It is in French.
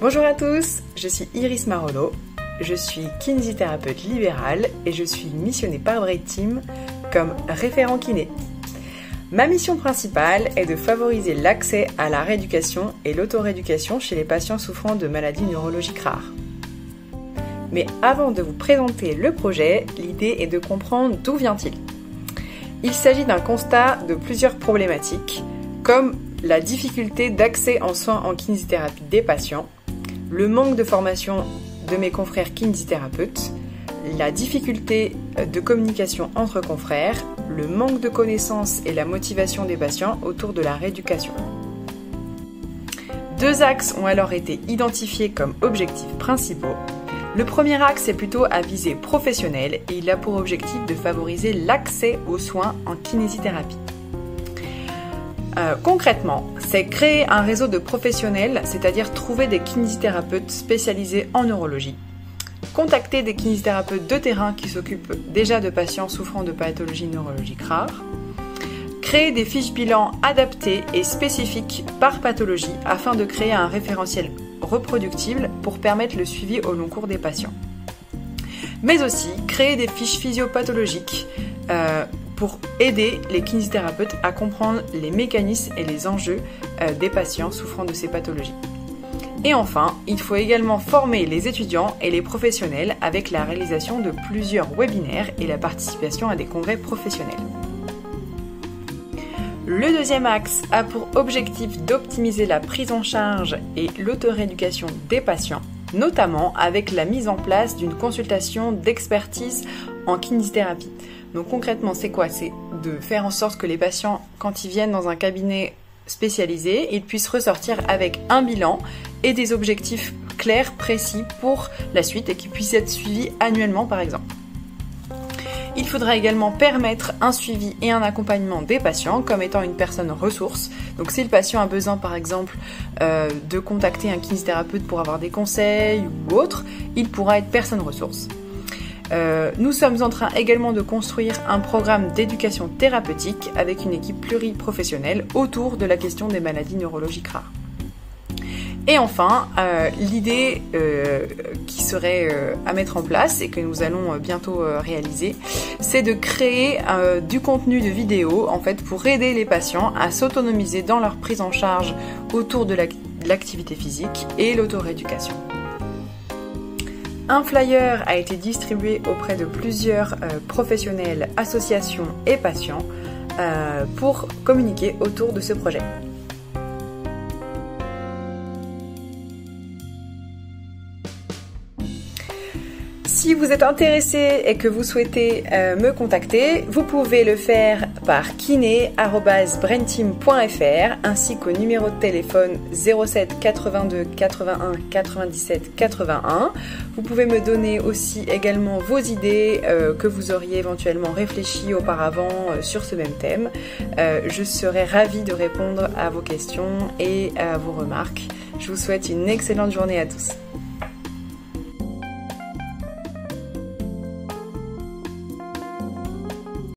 Bonjour à tous, je suis Iris Marolo, je suis kinésithérapeute libérale et je suis missionnée par Braid Team comme référent kiné. Ma mission principale est de favoriser l'accès à la rééducation et l'autorééducation chez les patients souffrant de maladies neurologiques rares. Mais avant de vous présenter le projet, l'idée est de comprendre d'où vient-il. Il s'agit d'un constat de plusieurs problématiques, comme la difficulté d'accès en soins en kinésithérapie des patients, le manque de formation de mes confrères kinésithérapeutes, la difficulté de communication entre confrères, le manque de connaissances et la motivation des patients autour de la rééducation. Deux axes ont alors été identifiés comme objectifs principaux. Le premier axe est plutôt à visée professionnelle et il a pour objectif de favoriser l'accès aux soins en kinésithérapie. Concrètement, c'est créer un réseau de professionnels, c'est-à-dire trouver des kinésithérapeutes spécialisés en neurologie, contacter des kinésithérapeutes de terrain qui s'occupent déjà de patients souffrant de pathologies neurologiques rares, créer des fiches bilan adaptées et spécifiques par pathologie afin de créer un référentiel reproductible pour permettre le suivi au long cours des patients. Mais aussi créer des fiches physiopathologiques pour aider les kinésithérapeutes à comprendre les mécanismes et les enjeux des patients souffrant de ces pathologies. Et enfin, il faut également former les étudiants et les professionnels avec la réalisation de plusieurs webinaires et la participation à des congrès professionnels. Le deuxième axe a pour objectif d'optimiser la prise en charge et l'autorééducation des patients, notamment avec la mise en place d'une consultation d'expertise en kinésithérapie. Donc concrètement, c'est quoi? C'est de faire en sorte que les patients, quand ils viennent dans un cabinet spécialisé, ils puissent ressortir avec un bilan et des objectifs clairs, précis pour la suite et qui puissent être suivis annuellement par exemple. Il faudra également permettre un suivi et un accompagnement des patients comme étant une personne ressource. Donc si le patient a besoin par exemple de contacter un kinésithérapeute pour avoir des conseils ou autre, il pourra être personne ressource. Nous sommes en train également de construire un programme d'éducation thérapeutique avec une équipe pluriprofessionnelle autour de la question des maladies neurologiques rares. Et enfin, l'idée qui serait à mettre en place et que nous allons bientôt réaliser, c'est de créer du contenu de vidéo en fait pour aider les patients à s'autonomiser dans leur prise en charge autour de l'activité physique et l'autorééducation. Un flyer a été distribué auprès de plusieurs professionnels, associations et patients pour communiquer autour de ce projet. Si vous êtes intéressé et que vous souhaitez me contacter, vous pouvez le faire par kiné@brainteam.fr ainsi qu'au numéro de téléphone 07 82 81 97 81. Vous pouvez me donner aussi également vos idées que vous auriez éventuellement réfléchi auparavant sur ce même thème. Je serai ravie de répondre à vos questions et à vos remarques. Je vous souhaite une excellente journée à tous.